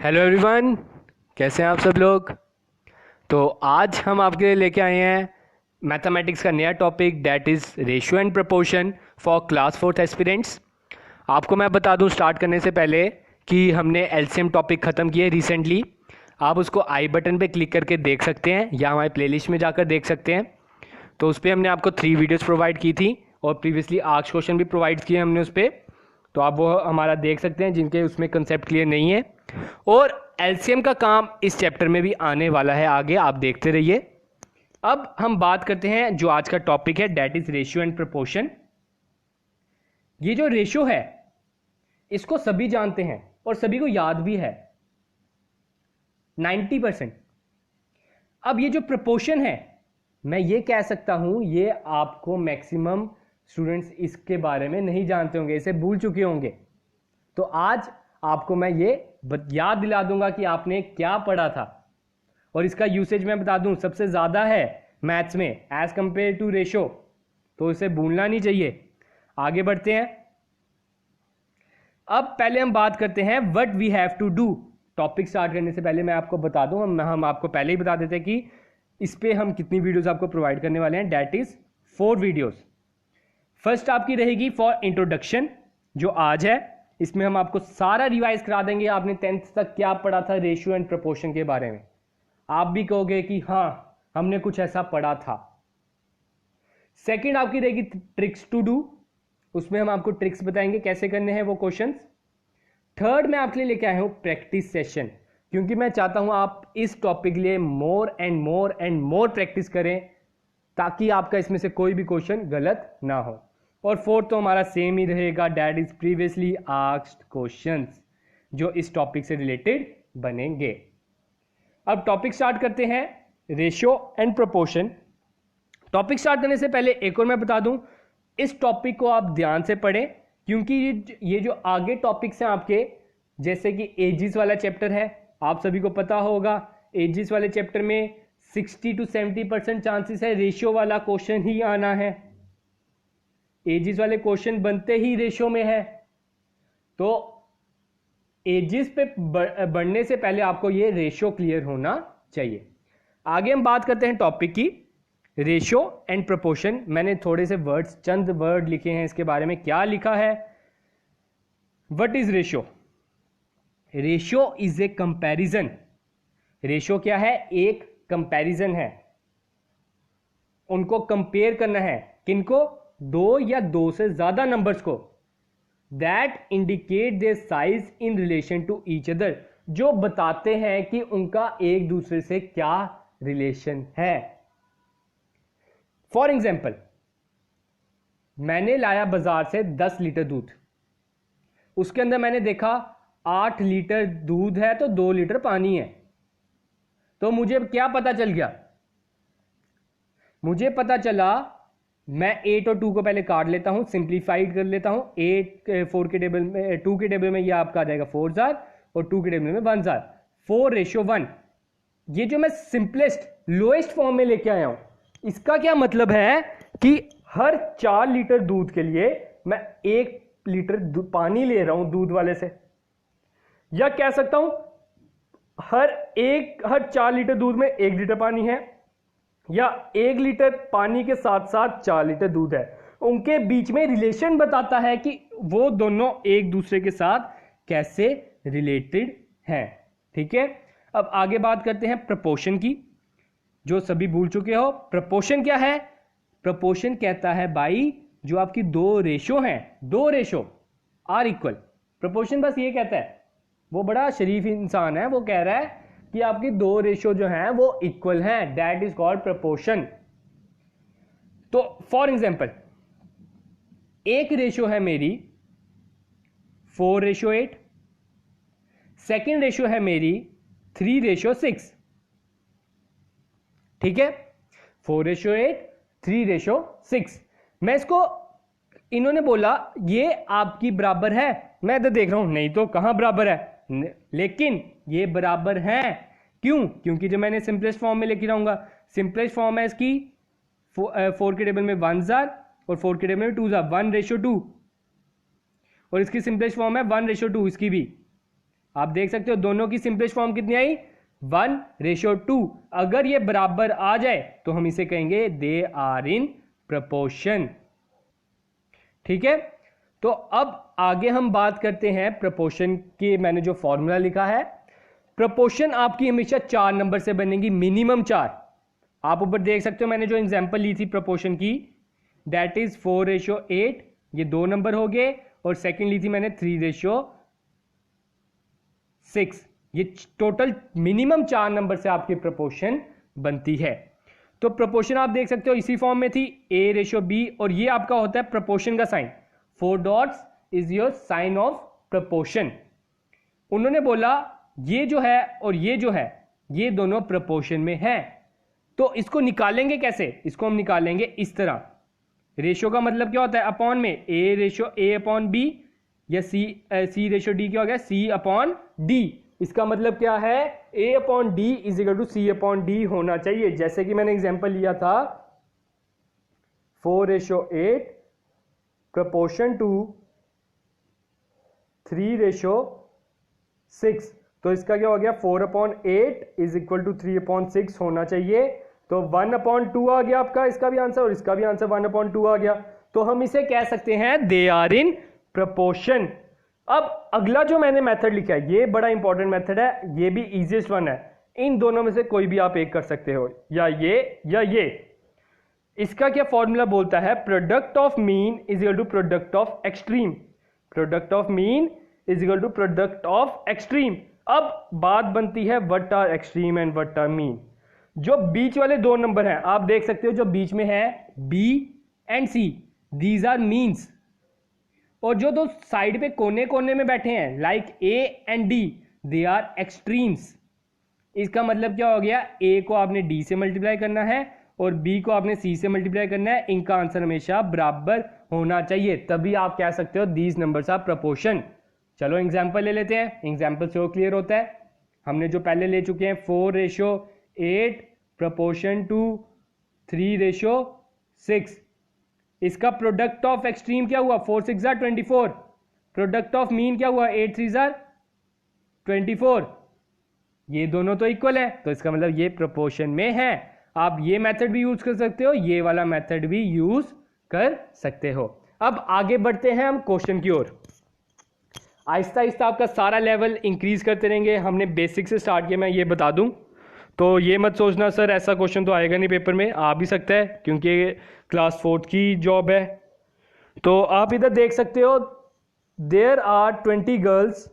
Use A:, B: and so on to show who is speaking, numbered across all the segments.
A: Hello everyone, कैसे हैं आप सब लोग। तो आज हम आपके लिए लेके आए हैं मैथमेटिक्स का नया topic, that is ratio and proportion for class fourth aspirants. आपको मैं बता दूं स्टार्ट करने से पहले कि हमने एलसीएम टॉपिक ख़त्म किया है रिसेंटली। आप उसको आई बटन पे क्लिक करके देख सकते हैं या हमारे प्लेलिस्ट में जाकर देख सकते हैं। तो उस पर हमने आपको 3 वीडियोज़ प्रोवाइड की थी और प्रीवियसली आर्क्स क्वेश्चन भी प्रोवाइड किए हमने उस पर, तो आप वो हमारा देख सकते हैं जिनके उसमें कंसेप्ट क्लियर नहीं है। और एलसीएम का काम इस चैप्टर में भी आने वाला है आगे, आप देखते रहिए। अब हम बात करते हैं जो आज का टॉपिक है, that is ratio and proportion. ये जो रेशियो है इसको सभी जानते हैं और सभी को याद भी है 90%। अब ये जो प्रपोर्शन है, मैं ये कह सकता हूं ये आपको मैक्सिमम स्टूडेंट्स इसके बारे में नहीं जानते होंगे, इसे भूल चुके होंगे। तो आज आपको मैं ये याद दिला दूंगा कि आपने क्या पढ़ा था। और इसका यूसेज मैं बता दूं सबसे ज़्यादा है मैथ्स में एज कंपेयर टू रेशो, तो इसे भूलना नहीं चाहिए। आगे बढ़ते हैं। अब पहले हम बात करते हैं what we have to do. Topic start करने से पहले मैं आपको बता दूं, हम आपको पहले ही बता देते हैं कि इस पे हम कितनी वीडियोस आपको प्रोवाइड करने वाले हैं। That is 4 videos. फर्स्ट आपकी रहेगी फॉर इंट्रोडक्शन, जो आज है। इसमें हम आपको सारा रिवाइज करा देंगे आपने 10th तक क्या पढ़ा था रेशियो एंड प्रपोर्शन के बारे में। आप भी कहोगे कि हाँ हमने कुछ ऐसा पढ़ा था। सेकंड आपकी रहेगी ट्रिक्स टू डू, उसमें हम आपको ट्रिक्स बताएंगे कैसे करने हैं वो क्वेश्चंस। थर्ड मैं आपके लिए लेके आया हूं प्रैक्टिस सेशन, क्योंकि मैं चाहता हूं आप इस टॉपिक के लिए more and more and more practice करें ताकि आपका इसमें से कोई भी क्वेश्चन गलत ना हो। और फोर्थ तो हमारा सेम ही रहेगा, that is previously asked questions, जो इस टॉपिक से रिलेटेड बनेंगे। अब टॉपिक स्टार्ट करते हैं, ratio and proportion. Topic start करने से पहले एक और मैं बता दूं, इस टॉपिक को आप ध्यान से पढ़ें, क्योंकि ये जो आगे टॉपिक्स हैं आपके, जैसे कि एजिस वाला चैप्टर है, आप सभी को पता होगा एजिस वाले चैप्टर में 60 to 70% चांसेस है रेशियो वाला क्वेश्चन ही आना है। एजिस वाले क्वेश्चन बनते ही रेशियो में है, तो एजिस पे बढ़ने से पहले आपको ये रेशियो क्लियर होना चाहिए। आगे हम बात करते हैं टॉपिक की, रेशियो एंड प्रपोर्शन। मैंने थोड़े से वर्ड्स, चंद वर्ड लिखे हैं इसके बारे में। क्या लिखा है? What is ratio? Ratio is a comparison. Ratio क्या है? एक कंपैरिजन है। उनको कंपेयर करना है, किनको? 2 या 2 से ज्यादा नंबर्स को। That indicate their size in relation to each other, जो बताते हैं कि उनका एक दूसरे से क्या रिलेशन है। फॉर एग्जाम्पल, मैंने लाया बाजार से 10 लीटर दूध, उसके अंदर मैंने देखा 8 लीटर दूध है तो 2 लीटर पानी है। तो मुझे क्या पता चल गया? मुझे पता चला, मैं 8 और 2 को पहले काट लेता हूं, सिंप्लीफाइड कर लेता हूं। 4 के टेबल में, 2 के टेबल में ये आपका आ जाएगा 4 जार और 2 के टेबल में 1 जार, 4:1। ये जो मैं सिंपलेस्ट लोएस्ट फॉर्म में लेके आया हूं, इसका क्या मतलब है कि हर 4 लीटर दूध के लिए मैं 1 लीटर पानी ले रहा हूं दूध वाले से, या कह सकता हूं हर 4 लीटर दूध में 1 लीटर पानी है, या 1 लीटर पानी के साथ साथ 4 लीटर दूध है। उनके बीच में रिलेशन बताता है कि वो दोनों एक दूसरे के साथ कैसे रिलेटेड हैं। ठीक है, अब आगे बात करते हैं प्रपोर्शन की, जो सभी भूल चुके हो। प्रपोर्शन क्या है? प्रपोर्शन कहता है भाई, जो आपकी 2 रेशो हैं, 2 रेशो आर इक्वल। प्रपोर्शन बस ये कहता है, वो बड़ा शरीफ इंसान है, वो कह रहा है कि आपकी 2 रेशो जो हैं वो इक्वल हैं, दैट इज कॉल्ड प्रपोर्शन। तो फॉर एग्जाम्पल, एक रेशो है मेरी 4:8, सेकेंड रेशो है मेरी 3:6। ठीक है, 4:8, 3:6। मैं इसको, इन्होंने बोला ये आपकी बराबर है, मैं इधर देख रहा हूं नहीं तो कहां बराबर है, लेकिन ये बराबर हैं। क्यों? क्योंकि जब मैंने सिंपलेस्ट फॉर्म में लेके जाऊंगा, सिंपलेस्ट फॉर्म है इसकी 4 के टेबल में 1 जार और 4 के टेबल में 2 जार, 1:2। और इसकी सिंपलेस्ट फॉर्म है 1:2 इसकी भी। आप देख सकते हो दोनों की सिंपलेस्ट फॉर्म कितनी आई, 1:2। अगर ये बराबर आ जाए तो हम इसे कहेंगे दे आर इन प्रपोर्शन। ठीक है, तो अब आगे हम बात करते हैं प्रपोर्शन के। मैंने जो फॉर्मूला लिखा है, प्रपोर्शन आपकी हमेशा 4 नंबर से बनेगी, मिनिमम 4। आप ऊपर देख सकते हो मैंने जो एग्जांपल ली थी प्रपोर्शन की, दैट इज 4:8, ये 2 नंबर हो गए, और सेकंड ली थी मैंने 3:6। ये टोटल मिनिमम 4 नंबर से आपकी प्रपोर्शन बनती है। तो प्रपोर्शन आप देख सकते हो इसी फॉर्म में थी, A:B, और ये आपका होता है प्रपोर्शन का sign. 4 dots is your sign of proportion. उन्होंने बोला ये जो है और ये जो है ये दोनों प्रपोर्शन में है, तो इसको निकालेंगे कैसे? इसको हम निकालेंगे इस तरह। रेशियो का मतलब क्या होता है? अपॉन में A/B, या C/D क्या हो गया, C/D। इसका मतलब क्या है, A/D is equal to C/D होना चाहिए। जैसे कि मैंने एग्जांपल लिया था 4:8 प्रपोर्शन टू 3:6, तो इसका क्या हो गया, 4/8 इज इक्वल टू 3/6 होना चाहिए। तो 1/2 आ गया आपका, इसका भी आंसर और इसका भी आंसर 1/2 आ गया। तो हम इसे कह सकते हैं दे आर इन प्रपोर्शन। अब अगला जो मैंने मेथड लिखा है, ये बड़ा इंपॉर्टेंट मेथड है, ये भी इजीएस्ट वन है। इन दोनों में से कोई भी आप एक कर सकते हो, या ये या ये। इसका क्या फॉर्मूला बोलता है, product of mean is equal to product of extreme. Product of mean is equal to product of extreme. अब बात बनती है what are extreme and what are mean. जो बीच वाले 2 नंबर हैं, आप देख सकते हो जो बीच में है B and C, these are means. और जो 2 साइड पे कोने कोने में बैठे हैं like A and D, they are extremes. इसका मतलब क्या हो गया, A को आपने D से मल्टीप्लाई करना है और B को आपने C से मल्टीप्लाई करना है। इनका आंसर हमेशा बराबर होना चाहिए, तभी आप कह सकते हो दीज नंबर्स आर प्रपोर्शन। चलो एग्जाम्पल ले लेते हैं, एग्जाम्पल से वो क्लियर होता है। हमने जो पहले ले चुके हैं 4:8 प्रपोर्शन टू 3:6। इसका प्रोडक्ट ऑफ एक्सट्रीम क्या हुआ, 4 6 24। प्रोडक्ट ऑफ मीन क्या हुआ, 8 3 24। ये दोनों तो इक्वल है, तो इसका मतलब ये प्रोपोर्शन में है। आप ये मेथड भी यूज कर सकते हो, ये वाला मेथड भी यूज कर सकते हो। अब आगे बढ़ते हैं हम क्वेश्चन की ओर। आहिस्ता आहिस्ता आपका सारा लेवल इंक्रीज करते रहेंगे। हमने बेसिक से स्टार्ट किया, मैं ये बता दूं, तो ये मत सोचना सर ऐसा क्वेश्चन तो आएगा नहीं पेपर में। आ भी सकता है क्योंकि क्लास 4th की जॉब है। तो आप इधर देख सकते हो, there are 20 girls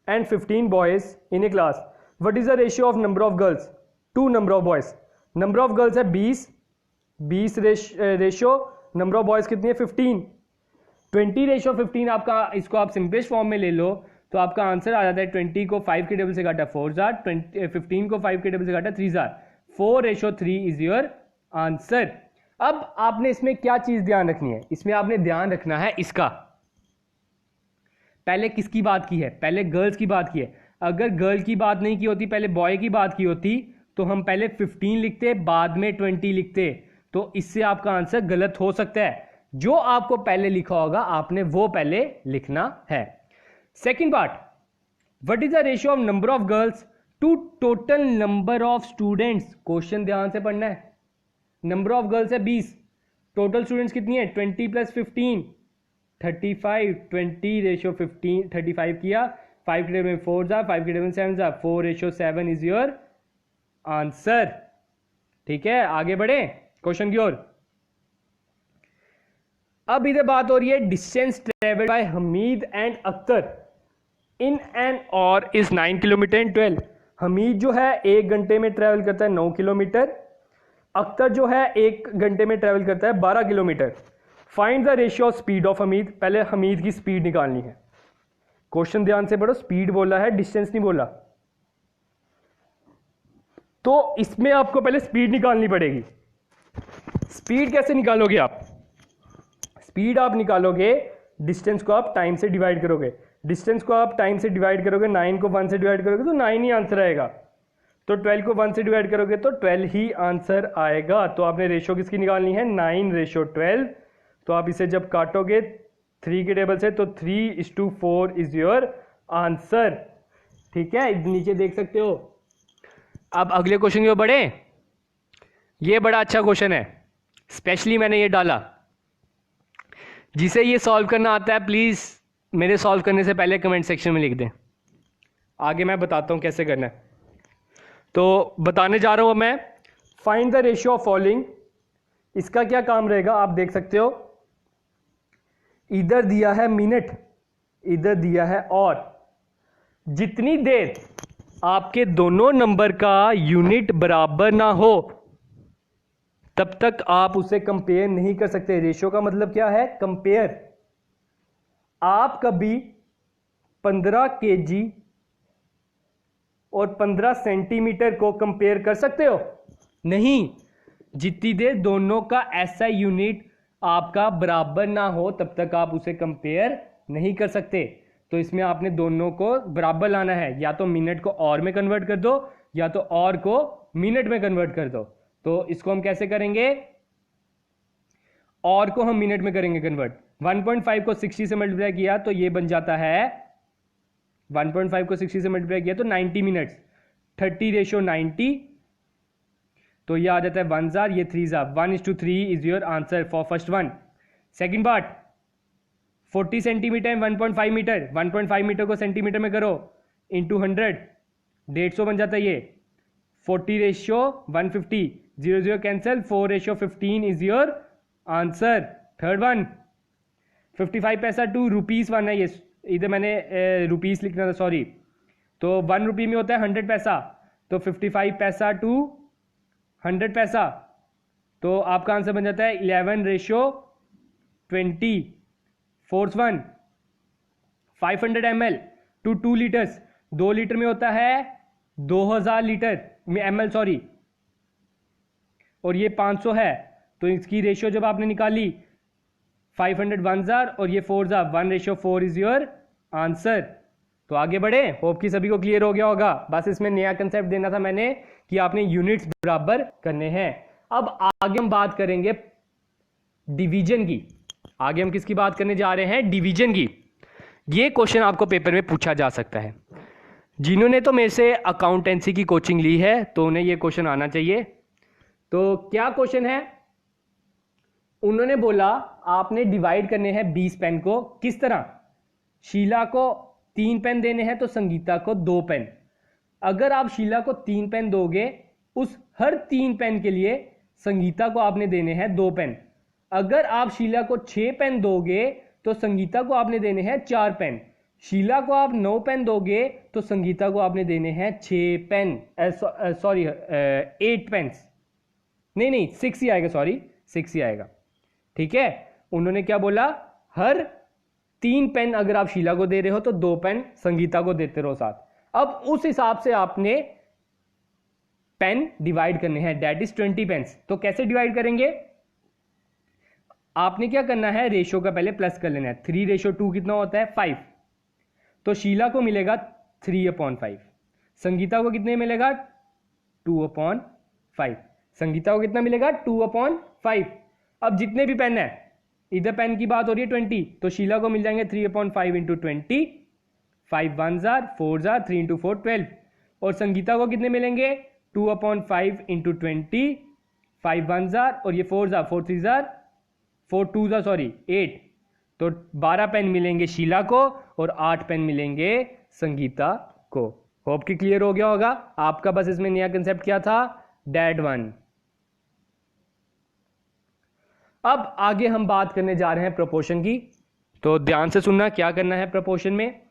A: and 15 boys in a class. What is the ratio of number of girls to number of boys? Number of girls है 20 रेशियो, नंबर ऑफ बॉयज कितनी है 15। 20:15 आपका, इसको आप सिंपलेस्ट फॉर्म में ले लो तो आपका आंसर आ जाता है 20 को 5 के टेबल से काटा 4 जार, 15 को 5 के टेबल से काटा 3 जार, 4:3 इज योर आंसर। अब आपने इसमें क्या चीज ध्यान रखनी है, इसमें आपने ध्यान रखना है इसका, पहले किसकी बात की है, पहले गर्ल्स की बात की है। अगर गर्ल की बात नहीं की होती, पहले बॉय की बात की होती, तो हम पहले 15 लिखते बाद में 20 लिखते, तो इससे आपका आंसर गलत हो सकता है। जो आपको पहले लिखा होगा आपने वो पहले लिखना है। Second part, what is the ratio of number of girls to total number of students. Question ध्यान से पढ़ना है। नंबर ऑफ गर्ल्स है 20, टोटल स्टूडेंट्स कितनी है 20 + 15 35, 20:15 35 किया, 5 के टेबल में 4 जा, 5 के टेबल में 7 जा, 4:7 इज योर आंसर। ठीक है, आगे बढ़े क्वेश्चन की ओर। अब इधर बात हो रही है distance travelled by Hamid and Akhtar in an और इज 9 किलोमीटर एंड 12। हमीद जो है 1 घंटे में ट्रेवल करता है 9 किलोमीटर, अख्तर जो है 1 घंटे में ट्रेवल करता है 12 kilometre. Find the ratio of speed of Hamid. पहले हमीद की स्पीड निकालनी है। क्वेश्चन ध्यान से पढ़ो, स्पीड बोला है, डिस्टेंस नहीं बोला। तो इसमें आपको पहले स्पीड निकालनी पड़ेगी। स्पीड कैसे निकालोगे आप? स्पीड आप निकालोगे, डिस्टेंस को आप टाइम से डिवाइड करोगे। डिस्टेंस को आप टाइम से डिवाइड करोगे, 9 को 1 से डिवाइड करोगे तो 9 ही आंसर आएगा। तो 12 को 1 से डिवाइड करोगे तो 12 ही आंसर आएगा। तो आपने रेशियो किसकी निकालनी है 9:12। तो आप इसे जब काटोगे 3 के टेबल से तो 3:4 इज योर आंसर। ठीक है, नीचे देख सकते हो। अब अगले क्वेश्चन की ओर बढ़े। ये बड़ा अच्छा क्वेश्चन है, स्पेशली मैंने ये डाला। जिसे ये सॉल्व करना आता है प्लीज मेरे सॉल्व करने से पहले कमेंट सेक्शन में लिख दें, आगे मैं बताता हूं कैसे करना है। तो बताने जा रहा हूं मैं, find the ratio of following. इसका क्या काम रहेगा आप देख सकते हो। इधर दिया है मिनट, इधर दिया है और। जितनी देर आपके दोनों नंबर का यूनिट बराबर ना हो तब तक आप उसे कंपेयर नहीं कर सकते। रेशियो का मतलब क्या है? कंपेयर। आप कभी 15 केजी और 15 सेंटीमीटर को कंपेयर कर सकते हो? नहीं। जितनी देर दोनों का ऐसा यूनिट आपका बराबर ना हो तब तक आप उसे कंपेयर नहीं कर सकते। तो इसमें आपने दोनों को बराबर लाना है, या तो मिनट को और में कन्वर्ट कर दो या तो और को मिनट में कन्वर्ट कर दो। तो इसको हम कैसे करेंगे? और को हम मिनट में करेंगे कन्वर्ट। 1.5 को 60 से मल्टीप्लाई किया तो ये बन जाता है 1.5 को 60 से मल्टीप्लाई किया तो 90 मिनट्स। 30:90 तो ये आ जाता है 1 जार, ये 3 jar. 1:3 is your answer for first one. Second part 40 centimetre and 1.5 metre. 1.5 metre को सेंटीमीटर में करो इंटू 100, 150 बन जाता है ये। 40:150, 0 0 cancel, 4:15 is your answer. Third one 55 पैसा टू रुपीस वन है ये, इधर मैंने रुपीस लिखना था, सॉरी। तो 1 रुपये में होता है 100 पैसा, तो 55 पैसा टू 100 पैसा। तो आपका आंसर बन जाता है 11:20। Fourth one 500 ml to 2 litres. 2 litre में होता है 2000 लीटर में ml, सॉरी, और ये 500 है। तो इसकी रेशियो जब आपने निकाली 500 1 जार और ये 4 जार, 1:4 इज योर आंसर। तो आगे बढ़े। होप कि सभी को क्लियर हो गया होगा। बस इसमें नया कंसेप्ट देना था मैंने कि आपने यूनिट्स बराबर करने हैं। अब आगे हम बात करेंगे डिवीजन की। आगे हम किसकी बात करने जा रहे हैं? डिवीजन की। ये क्वेश्चन आपको पेपर में पूछा जा सकता है। जिन्होंने तो मेरे से अकाउंटेंसी की कोचिंग ली है तो उन्हें ये क्वेश्चन आना चाहिए। तो क्या क्वेश्चन है? उन्होंने बोला आपने डिवाइड करने हैं 20 पेन को। किस तरह? शीला को 3 पेन देने हैं तो संगीता को 2 पेन। अगर आप शीला को 3 पेन दोगे, उस हर 3 पेन के लिए संगीता को आपने देने हैं 2 पेन। अगर आप शीला को 6 पेन दोगे तो संगीता को आपने देने हैं 4 पेन। शीला को आप 9 पेन दोगे तो संगीता को आपने देने हैं 6 पेन, सॉरी 8 पेन्स। नहीं 6 ही आएगा, सॉरी 6 ही आएगा। ठीक है। उन्होंने क्या बोला? हर 3 पेन अगर आप शीला को दे रहे हो तो 2 पेन संगीता को देते रहो साथ। अब उस हिसाब से आपने पेन डिवाइड करने हैं, दैट इज 20 पेन्स। तो कैसे डिवाइड करेंगे? आपने क्या करना है? रेशियो का पहले प्लस कर लेना है। 3:2 कितना होता है? 5। तो शीला को मिलेगा 3/5। संगीता को कितने मिलेगा? 2/5। संगीता को कितना मिलेगा? 2/5। अब जितने भी पेन है, इधर पेन की बात हो रही है 20, तो शीला को मिल जाएंगे 3/5 इंटू 20। 5 1 jar, 4 jar, 3 into 4 12। और संगीता को कितने मिलेंगे? 2/5 इंटू 20। 5 1 जार और ये 4 जार, 4 3 जार, 4 2 जार, सॉरी 8। तो 12 पेन मिलेंगे शीला को और 8 पेन मिलेंगे संगीता को। होप कि क्लियर हो गया होगा। आपका बस इसमें नया कंसेप्ट क्या था? Dead one. अब आगे हम बात करने जा रहे हैं प्रोपोर्शन की। तो ध्यान से सुनना क्या करना है प्रोपोर्शन में।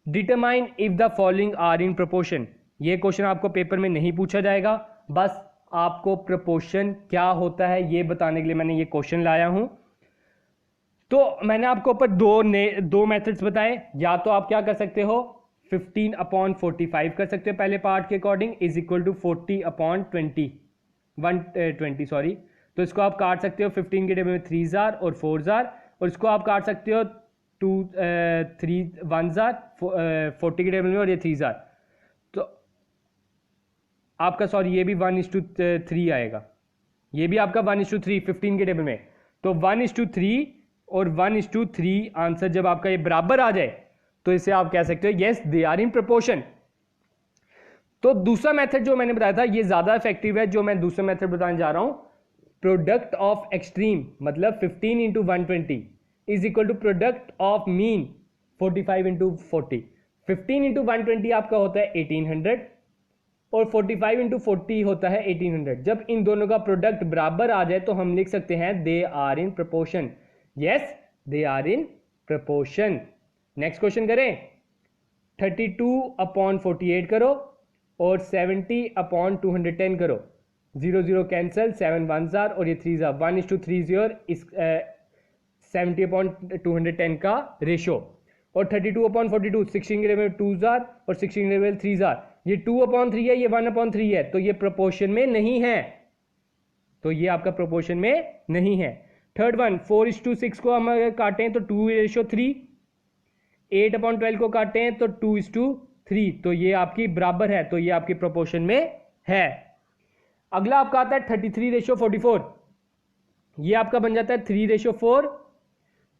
A: Determine if the following are in proportion. ये क्वेश्चन आपको पेपर में नहीं पूछा जाएगा, बस आपको प्रोपोर्शन क्या होता है ये बताने के लिए मैंने ये क्वेश्चन लाया हूं। तो मैंने आपको ऊपर दो मेथड्स बताए। या तो आप क्या कर सकते हो? 15/45 कर सकते हो पहले पार्ट के according, is equal to 40/20 120, sorry. तो इसको आप काट सकते हो 15 के टेबल में 3 जार और 4 जार, और इसको आप काट सकते हो 1 जार 40 के टेबल में और ये 3 जार। तो आपका, सॉरी, ये भी 1:3 आएगा। ये भी आपका 1:3 15 के टेबल में। तो 1:3 और 1:3 आंसर जब आपका ये बराबर आ जाए तो इसे आप कह सकते हो yes they are in proportion. तो दूसरा मेथड जो मैंने बताया था ये ज्यादा इफेक्टिव है, जो मैं दूसरा मेथड बताने जा रहा हूं, प्रोडक्ट ऑफ एक्सट्रीम मतलब 15 into 120 is equal to product of mean 45 into 40। 15 into 120 आपका होता है 1800 और 45 इंटू 40 होता है 1800। जब इन दोनों का प्रोडक्ट बराबर आ जाए तो हम लिख सकते हैं they are in proportion. Yes, they are in proportion. Next question करें। 32/48 करो और 70/210 करो। 0 0 कैंसल, 7 1 जार और ये 3 जार, 1:30 इस 70/210 का रेशो। और 32/42 16 के लेवल 2 जार और 16 के लेवल 3 जार, ये 2/3 है, ये 1/3 है, तो ये प्रोपोर्शन में नहीं है, तो ये आपका प्रोपोर्शन में नहीं है। थर्ड वन 4:6 को हम अगर काटें तो 2:3, 8/12 को काटें तो 2:3, तो ये आपकी बराबर है, तो ये आपकी प्रोपोर्शन में है। अगला आपका आता है 33:44, ये आपका बन जाता है 3:4,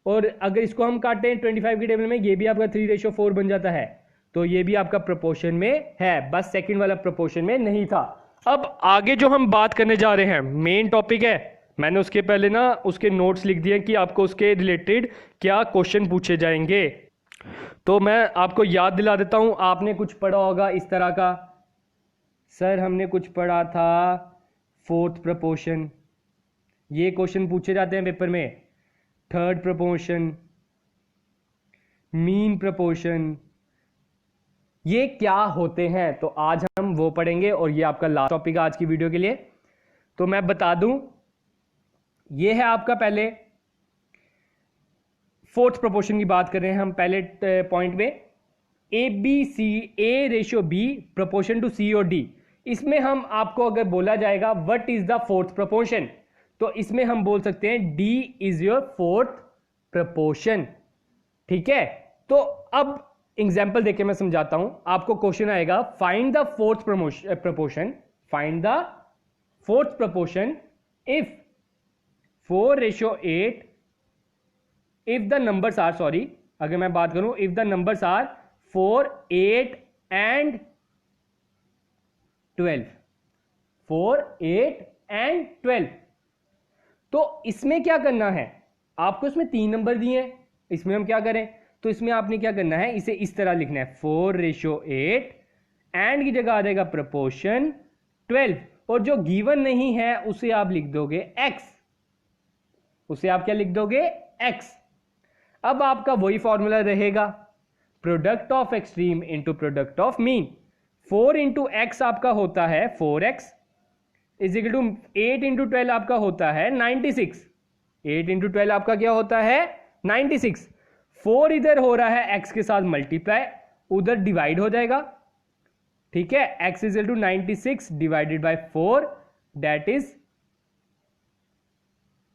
A: और अगर इसको हम काटें 25 के टेबल में, ये भी आपका 3:4 बन जाता है, तो ये भी आपका प्रोपोर्शन में है, बस सेकंड वाला प्रोपोर्शन में नहीं था। अब आगे जो हम बात करने जा रहे हैं मेन टॉपिक है, मैंने उसके पहले ना उसके नोट्स लिख दिए कि आपको उसके रिलेटेड क्या क्वेश्चन पूछे जाएंगे, तो मैं आपको याद दिला देता हूं। आपने कुछ पढ़ा होगा इस तरह का, सर हमने कुछ पढ़ा था फोर्थ प्रपोर्शन, ये क्वेश्चन पूछे जाते हैं पेपर में। थर्ड प्रपोर्शन, मीन प्रपोर्शन, ये क्या होते हैं, तो आज हम वो पढ़ेंगे और ये आपका लास्ट टॉपिक है आज की वीडियो के लिए। तो मैं बता दूं, ये है आपका पहले फोर्थ प्रपोर्शन की बात कर रहे हैं हम पहले पॉइंट में, A/B प्रपोर्शन टू C और D। इसमें हम आपको अगर बोला जाएगा what is the fourth proportion, तो इसमें हम बोल सकते हैं D is your fourth proportion. ठीक है, तो अब एग्जाम्पल देके मैं समझाता हूं आपको। क्वेश्चन आएगा find the fourth proportion, find the fourth proportion if 4:8, if the numbers are, sorry अगर मैं बात करूं, if the numbers are 4, 8 and 12, 4, 8 and 12। तो इसमें क्या करना है, आपको इसमें 3 नंबर दिए हैं, इसमें हम क्या करें, तो इसमें आपने क्या करना है, इसे इस तरह लिखना है 4:8, एंड की जगह आ जाएगा प्रपोर्शन 12, और जो गिवन नहीं है उसे आप लिख दोगे x, उसे आप क्या लिख दोगे x। अब आपका वही फॉर्मूला रहेगा, product of extreme into product of mean. 4 into x आपका होता है 4x is equal to 8 into 12 आपका होता है 96। 8 इंटू 12 आपका क्या होता है 96। 4 इधर हो रहा है x के साथ मल्टीप्लाई, उधर डिवाइड हो जाएगा। ठीक है, x is equal to 96 divided by 4, that is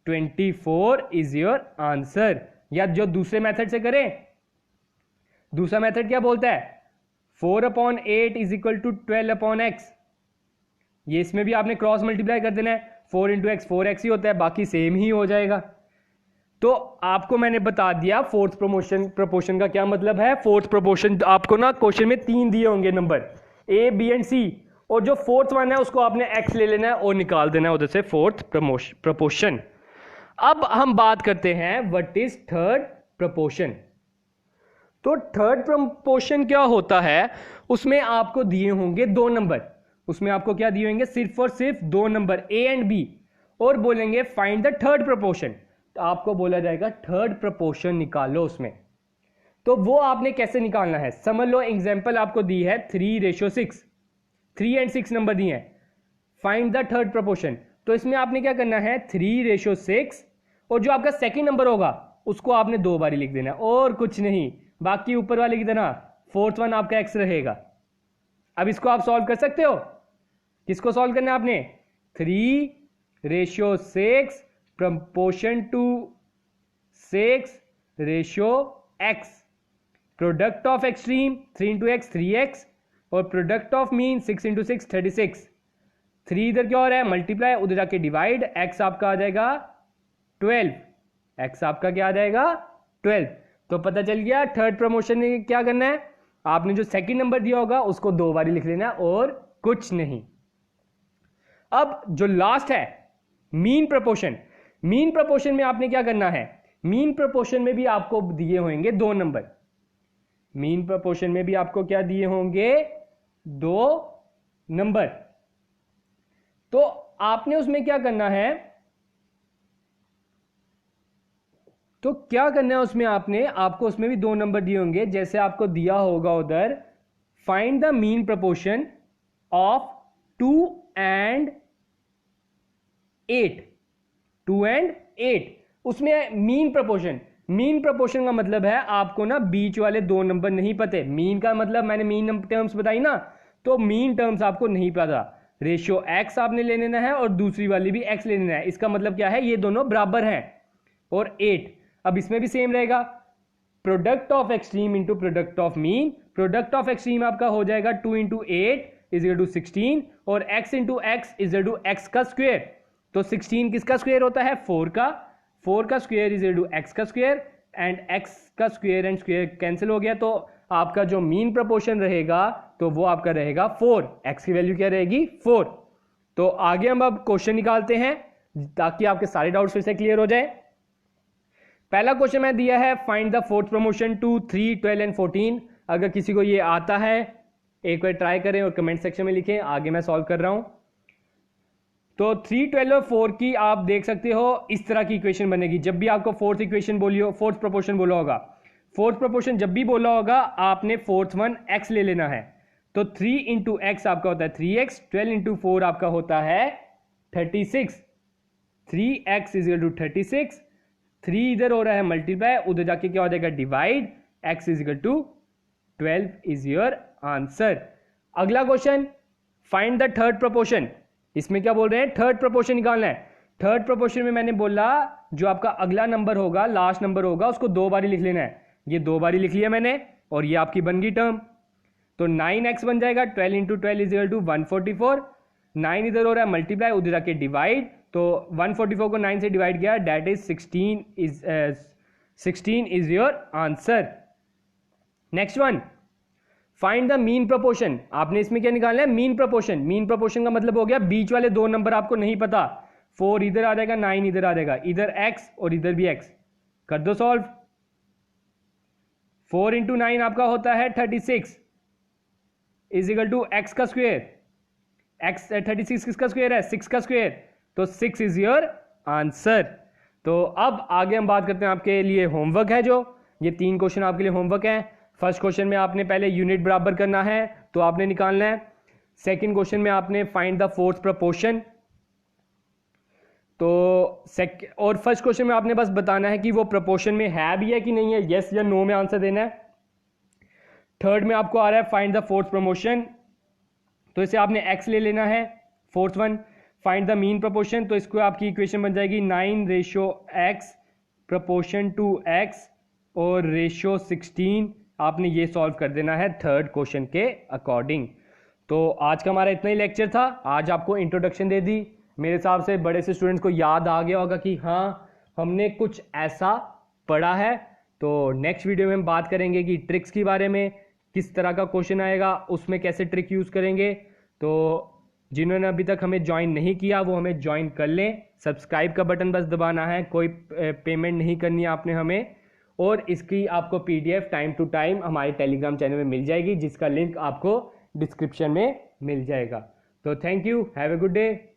A: 24 is your answer. या जो दूसरे मेथड से करें, दूसरा मेथड क्या बोलता है 4/8 इज इक्वल टू 12/x। ये इसमें भी आपने क्रॉस मल्टीप्लाई कर देना है, 4 इंटू एक्स 4x ही होता है, बाकी सेम ही हो जाएगा। तो आपको मैंने बता दिया फोर्थ प्रपोर्शन का क्या मतलब है। फोर्थ प्रपोर्शन आपको ना क्वेश्चन में 3 दिए होंगे number A, B and C, और जो फोर्थ वन है उसको आपने x ले लेना है और निकाल देना है उधर से फोर्थ प्रपोर्शन। अब हम बात करते हैं व्हाट इज थर्ड प्रपोर्शन। तो थर्ड प्रपोर्शन क्या होता है, उसमें आपको दिए होंगे 2 नंबर, उसमें आपको क्या दिए होंगे सिर्फ और सिर्फ 2 नंबर A एंड B, और बोलेंगे फाइंड द थर्ड प्रपोर्शन। तो आपको बोला जाएगा थर्ड प्रपोर्शन निकालो उसमें। तो वो आपने कैसे निकालना है, समझ लो एग्जांपल आपको दी है 3:6, 3 एंड 6 नंबर दिए हैं, फाइंड द थर्ड प्रपोर्शन। तो इसमें आपने क्या करना है 3:6, और जो आपका सेकंड नंबर होगा उसको आपने 2 बारी लिख देना है और कुछ नहीं, बाकी ऊपर वाले की तरह फोर्थ वन आपका x रहेगा। अब इसको आप सॉल्व कर सकते हो, किसको सॉल्व करना है आपने 3:6 proportion to 6:x, product of extreme 3 into X 3x, और प्रोडक्ट ऑफ मीन 6 इंटू 6 36। 3 इधर क्या हो रहा है मल्टीप्लाई, उधर जाके डिवाइड, x आपका आ जाएगा 12, x आपका क्या आ जाएगा 12। तो पता चल गया थर्ड प्रमोशन में क्या करना है, आपने जो सेकंड नंबर दिया होगा उसको 2 बारी लिख लेना और कुछ नहीं। अब जो लास्ट है मीन प्रोपोर्शन। मीन प्रोपोर्शन में आपने क्या करना है, मीन प्रोपोर्शन में भी आपको दिए होंगे 2 नंबर। मीन प्रोपोर्शन में भी आपको क्या दिए होंगे, 2 नंबर। तो आपने उसमें क्या करना है, तो क्या करना है उसमें आपको उसमें भी 2 नंबर दिए होंगे। जैसे आपको दिया होगा उधर, find the mean proportion of 2 and 8, 2 and 8। उसमें मीन प्रोपोर्शन का मतलब है आपको ना बीच वाले 2 नंबर नहीं पते। मीन का मतलब मैंने मीन टर्म्स बताई ना, तो मीन टर्म्स आपको नहीं पता। रेशियो x आपने ले लेना है और दूसरी वाली भी x ले लेना है। इसका मतलब क्या है, ये दोनों बराबर हैं। और 8, अब इसमें भी सेम रहेगा, product of extreme into product of mean. Product of extreme आपका हो जाएगा 2 इंटू 8 इज इक्वल टू 16 और x into X is equal to X का स्क्वायर। तो 16 किसका स्क्वायर होता है, 4 का स्क्वायर इज इक्वल टू एक्स का स्क्वायर एंड x का स्क्वायर एंड स्क्वायर कैंसिल हो गया। तो आपका जो मीन प्रोपोर्शन रहेगा तो वो आपका रहेगा 4, x की वैल्यू क्या रहेगी 4। तो आगे हम अब क्वेश्चन निकालते हैं ताकि आपके सारे डाउट्स फिर से क्लियर हो जाए। पहला क्वेश्चन मैं दिया है, find the fourth promotion 2, 3, 12 and 14। अगर किसी को ये आता है एक बार ट्राई करें और कमेंट सेक्शन में लिखें, आगे मैं सॉल्व कर रहा हूं। तो 3, 12 और 4 की आप देख सकते हो इस तरह की इक्वेशन बनेगी। जब भी आपको फोर्थ इक्वेशन बोलियो, फोर्थ प्रोपोर्शन बोला होगा, फोर्थ प्रोपोर्शन जब भी बोला होगा आपने फोर्थ वन x ले लेना है। तो 3 इंटू एक्स आपका होता है 3x, 12 इंटू 4 आपका होता है 36, 3x इज इक्वल टू 36। 3 इधर हो रहा है मल्टीप्लाई, उधर जाके क्या हो जाएगा divide, x is equal to 12 is your answer. अगला question, find the third proportion. इसमें क्या बोल रहे हैं, थर्ड प्रोपोर्शन निकालना है। थर्ड प्रोपोर्शन में मैंने बोला जो आपका अगला नंबर होगा, लास्ट नंबर होगा, उसको 2 बारी लिख लेना है। ये 2 बारी लिख लिया मैंने और ये आपकी बन गई टर्म। तो 9x बन जाएगा, 12 इंटू 12 इज इक्वल टू 144। 9 इधर हो रहा है मल्टीप्लाई, उधर जाके डिवाइड, तो 144 को 9 से डिवाइड किया, that is 16 is your answer. Next one, find the mean proportion. आपने इसमें क्या निकालना है, मीन प्रोपोर्शन। मीन प्रोपोर्शन का मतलब हो गया बीच वाले 2 नंबर आपको नहीं पता। 4 इधर आ जाएगा, 9 इधर आ जाएगा, इधर x और इधर भी x, कर दो सॉल्व। 4 इंटू 9 आपका होता है 36 इज इक्वल टू एक्स का स्क्वायर। एक्स 36 किसका स्क्वायर है, 6 का स्क्वायर, तो 6 इज योर आंसर। तो अब आगे हम बात करते हैं, आपके लिए होमवर्क है जो ये 3 क्वेश्चन आपके लिए होमवर्क है। फर्स्ट क्वेश्चन में आपने पहले यूनिट बराबर करना है तो आपने निकालना है। सेकंड क्वेश्चन में आपने फाइंड द फोर्थ प्रोपोर्शन। तो और फर्स्ट क्वेश्चन में आपने बस बताना है कि वो प्रोपोर्शन में है भी है कि नहीं है, यस या नो में आंसर देना है। थर्ड में आपको आ रहा है फाइंड द फोर्थ प्रमोशन, तो इसे आपने x ले लेना है। Fourth one, find the mean proportion, तो इसको आपकी इक्वेशन बन जाएगी 9 ratio x proportion to x और रेशियो 16। आपने ये सॉल्व कर देना है थर्ड क्वेश्चन के अकॉर्डिंग। तो आज का हमारा इतना ही लेक्चर था। आज आपको इंट्रोडक्शन दे दी, मेरे हिसाब से बड़े से स्टूडेंट्स को याद आ गया होगा कि हाँ हमने कुछ ऐसा पढ़ा है। तो नेक्स्ट वीडियो में हम बात करेंगे कि ट्रिक्स के बारे में, किस तरह का क्वेश्चन आएगा, उसमें कैसे ट्रिक यूज़ करेंगे। तो जिन्होंने अभी तक हमें ज्वाइन नहीं किया वो हमें ज्वाइन कर लें। सब्सक्राइब का बटन बस दबाना है, कोई पेमेंट नहीं करनी है आपने हमें। और इसकी आपको PDF टाइम टू टाइम हमारे टेलीग्राम चैनल में मिल जाएगी, जिसका लिंक आपको डिस्क्रिप्शन में मिल जाएगा। तो thank you, have a good day.